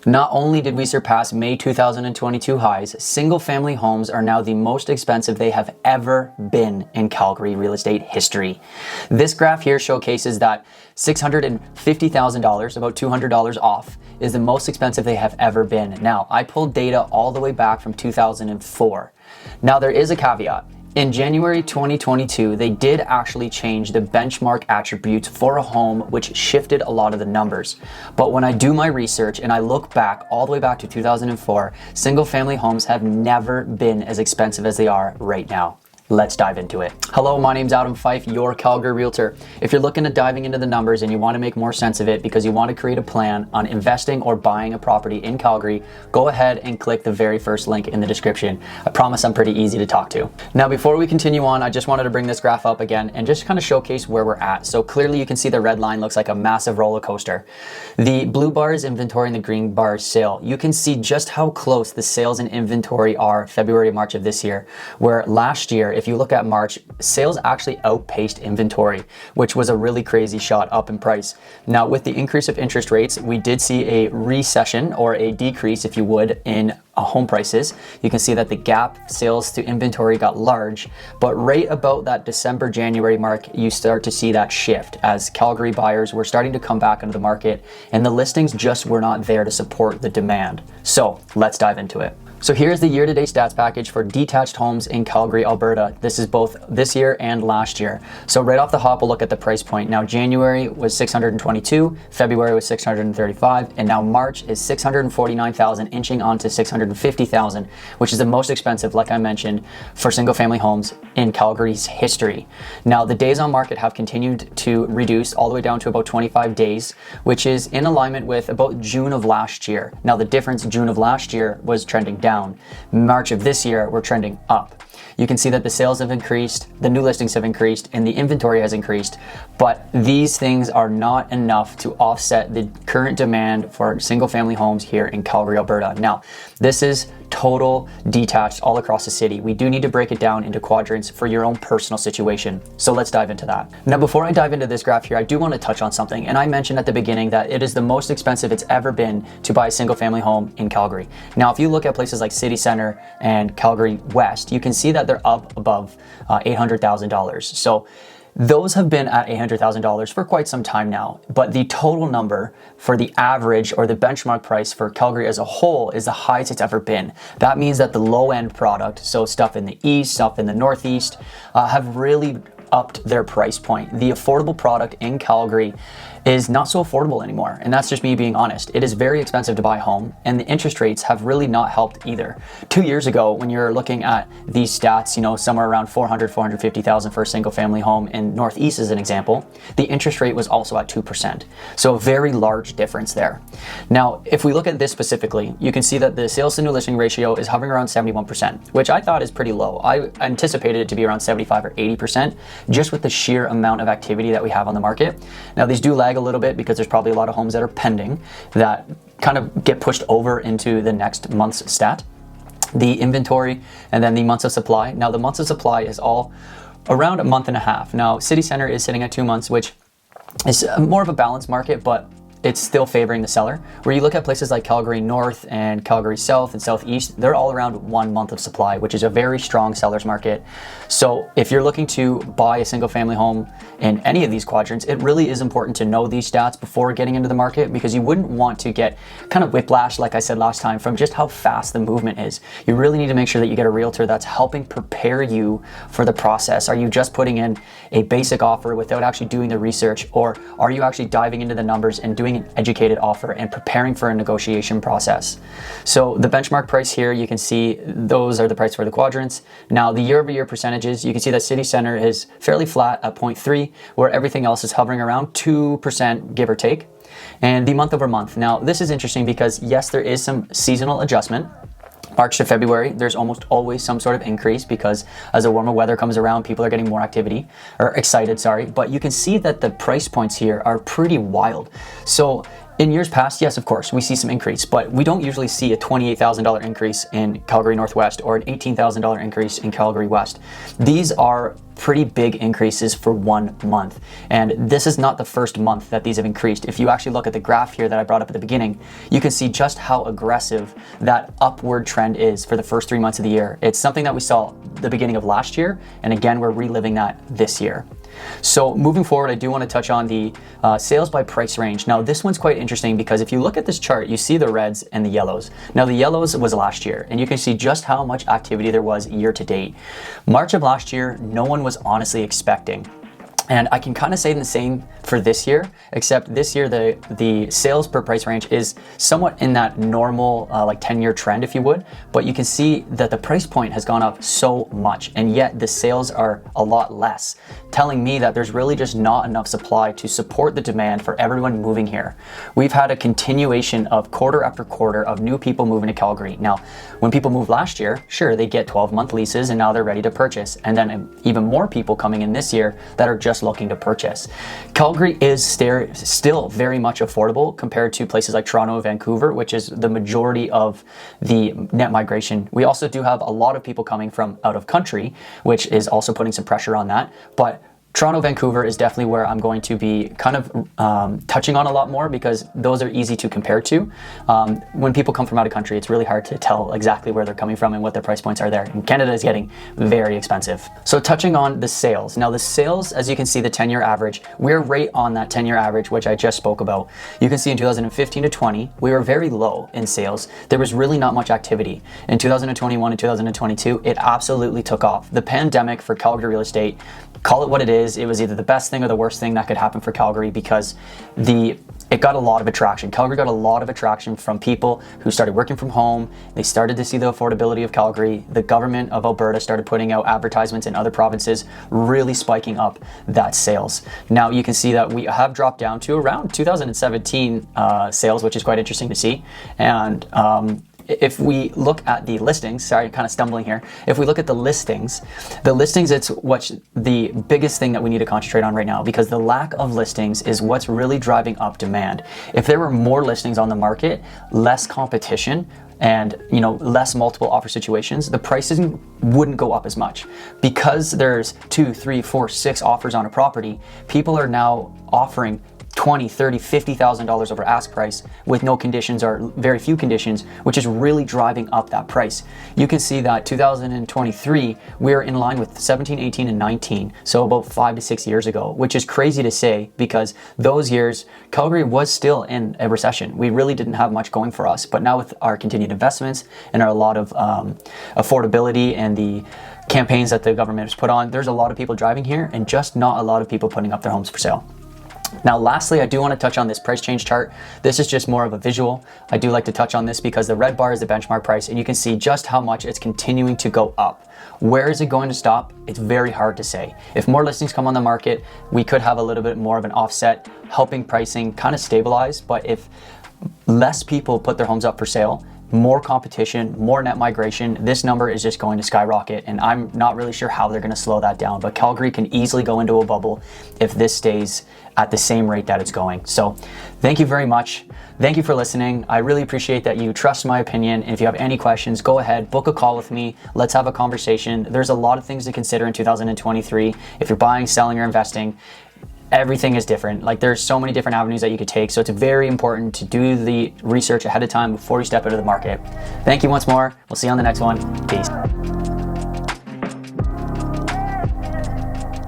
Not only did we surpass May 2022 highs, single-family homes are now the most expensive they have ever been in Calgary real estate history. This graph here showcases that $650,000, about $200 off, is the most expensive they have ever been. Now, I pulled data all the way back from 2004. Now, there is a caveat. In January 2022, they did actually change the benchmark attributes for a home, which shifted a lot of the numbers. But when I do my research and I look back all the way back to 2004, single family homes have never been as expensive as they are right now. Let's dive into it. Hello, my name's Fyfe, your Calgary Realtor. If you're looking at diving into the numbers and you want to make more sense of it because you want to create a plan on investing or buying a property in Calgary, go ahead and click the very first link in the description. I promise I'm pretty easy to talk to. Now, before we continue on, I just wanted to bring this graph up again and just kind of showcase where we're at. So clearly you can see the red line looks like a massive roller coaster. The blue bar is inventory and the green bar is sale. You can see just how close the sales and inventory are February, March of this year, where last year, if you look at March, sales actually outpaced inventory, which was a really crazy shot up in price. Now, with the increase of interest rates, we did see a recession, or a decrease, if you would, in home prices. You can see that the gap sales to inventory got large, but right about that December, January mark, you start to see that shift as Calgary buyers were starting to come back into the market and the listings just were not there to support the demand. So let's dive into it. So here's the year-to-date stats package for detached homes in Calgary, Alberta. This is both this year and last year. So right off the hop, we'll look at the price point. Now, January was 622, February was 635, and now March is 649,000, inching onto 650,000, which is the most expensive, like I mentioned, for single-family homes in Calgary's history. Now, the days on market have continued to reduce all the way down to about 25 days, which is in alignment with about June of last year. Now, the difference, June of last year was trending down. March of this year, we're trending up. You can see that the sales have increased, the new listings have increased, and the inventory has increased, but these things are not enough to offset the current demand for single family homes here in Calgary, Alberta. Now, this is total detached all across the city. We do need to break it down into quadrants for your own personal situation. So let's dive into that. Now, before I dive into this graph here, I do want to touch on something. And I mentioned at the beginning that it is the most expensive it's ever been to buy a single family home in Calgary. Now, if you look at places like City Center and Calgary West, you can see that they're up above $800,000. So those have been at $800,000 for quite some time now, but the total number for the average or the benchmark price for Calgary as a whole is the highest it's ever been. That means that the low-end product, so stuff in the east, stuff in the northeast, have really upped their price point. The affordable product in Calgary is not so affordable anymore, and that's just me being honest. It is very expensive to buy a home, and the interest rates have really not helped either. 2 years ago, when you're looking at these stats, you know, somewhere around 450,000 for a single family home in Northeast as an example, the interest rate was also at 2%. So a very large difference there. Now, if we look at this specifically, you can see that the sales to new listing ratio is hovering around 71%, which I thought is pretty low. I anticipated it to be around 75 or 80%, just with the sheer amount of activity that we have on the market. Now, these do lag a little bit because there's probably a lot of homes that are pending that kind of get pushed over into the next month's stat, the inventory, and then the months of supply. Now, the months of supply is all around a month and a half. Now, City Center is sitting at 2 months, which is more of a balanced market, but it's still favoring the seller. Where you look at places like Calgary North and Calgary South and Southeast, they're all around 1 month of supply, which is a very strong seller's market. So if you're looking to buy a single family home in any of these quadrants, it really is important to know these stats before getting into the market, because you wouldn't want to get kind of whiplash, like I said last time, from just how fast the movement is. You really need to make sure that you get a realtor that's helping prepare you for the process. Are you just putting in a basic offer without actually doing the research, or are you actually diving into the numbers and doing an educated offer and preparing for a negotiation process? So the benchmark price here, you can see those are the price for the quadrants. Now, the year-over-year percentages, you can see that City Center is fairly flat at 0.3, where everything else is hovering around 2%, give or take. And the month over month. Now, this is interesting because yes, there is some seasonal adjustment. March to February, there's almost always some sort of increase because as the warmer weather comes around, people are getting more excited, but you can see that the price points here are pretty wild. So In years past, yes, of course, we see some increase, but we don't usually see a $28,000 increase in Calgary Northwest or an $18,000 increase in Calgary West. These are pretty big increases for 1 month. And this is not the first month that these have increased. If you actually look at the graph here that I brought up at the beginning, you can see just how aggressive that upward trend is for the first 3 months of the year. It's something that we saw the beginning of last year, and again, we're reliving that this year. So moving forward, I do want to touch on the sales by price range. Now this one's quite interesting because if you look at this chart, you see the reds and the yellows. Now the yellows was last year, and you can see just how much activity there was year to date. March of last year, no one was honestly expecting. And I can kind of say the same for this year, except this year the sales per price range is somewhat in that normal like 10-year trend, if you would. But you can see that the price point has gone up so much, and yet the sales are a lot less, telling me that there's really just not enough supply to support the demand for everyone moving here. We've had a continuation of quarter after quarter of new people moving to Calgary. Now, when people moved last year, sure, they get 12-month leases and now they're ready to purchase. And then even more people coming in this year that are just looking to purchase. Calgary is still very much affordable compared to places like Toronto and Vancouver, which is the majority of the net migration. We also do have a lot of people coming from out of country, which is also putting some pressure on that. But Toronto, Vancouver is definitely where I'm going to be kind of touching on a lot more because those are easy to compare to. When people come from out of country, it's really hard to tell exactly where they're coming from and what their price points are there. And Canada is getting very expensive. So touching on the sales. Now the sales, as you can see, the 10-year average, we're right on that 10-year average, which I just spoke about. You can see in 2015 to 20, we were very low in sales. There was really not much activity. In 2021 and 2022, it absolutely took off. The pandemic for Calgary real estate, call it what it is, it was either the best thing or the worst thing that could happen for Calgary because it got a lot of attraction. Calgary got a lot of attraction from people who started working from home. They started to see the affordability of Calgary. The government of Alberta started putting out advertisements in other provinces, really spiking up that sales. Now you can see that we have dropped down to around 2017 sales, which is quite interesting to see. And if we look at the listings, sorry, kind of stumbling here. If we look at the listings, it's what's the biggest thing that we need to concentrate on right now because the lack of listings is what's really driving up demand. If there were more listings on the market, less competition, and less multiple offer situations, the pricing wouldn't go up as much. Because there's 2, 3, 4, 6 offers on a property, people are now offering $20,000, $30,000, $50,000 over ask price with no conditions or very few conditions, which is really driving up that price. You can see that 2023, we're in line with 17, 18, and 19, so about 5 to 6 years ago, which is crazy to say because those years, Calgary was still in a recession. We really didn't have much going for us, but now with our continued investments and a lot of affordability and the campaigns that the government has put on, there's a lot of people driving here and just not a lot of people putting up their homes for sale. Now, lastly, I do want to touch on this price change chart. This is just more of a visual. I do like to touch on this because the red bar is the benchmark price, and you can see just how much it's continuing to go up. Where is it going to stop? It's very hard to say. If more listings come on the market, we could have a little bit more of an offset, helping pricing kind of stabilize. But if less people put their homes up for sale, more competition, more net migration, this number is just going to skyrocket, and I'm not really sure how they're going to slow that down, but Calgary can easily go into a bubble if this stays at the same rate that it's going. So thank you very much. Thank you for listening. I really appreciate that you trust my opinion. And if you have any questions, go ahead, book a call with me. Let's have a conversation. There's a lot of things to consider in 2023. If you're buying, selling, or investing, everything is different. Like there's so many different avenues that you could take. So it's very important to do the research ahead of time before you step into the market. Thank you once more. We'll see you on the next one. Peace.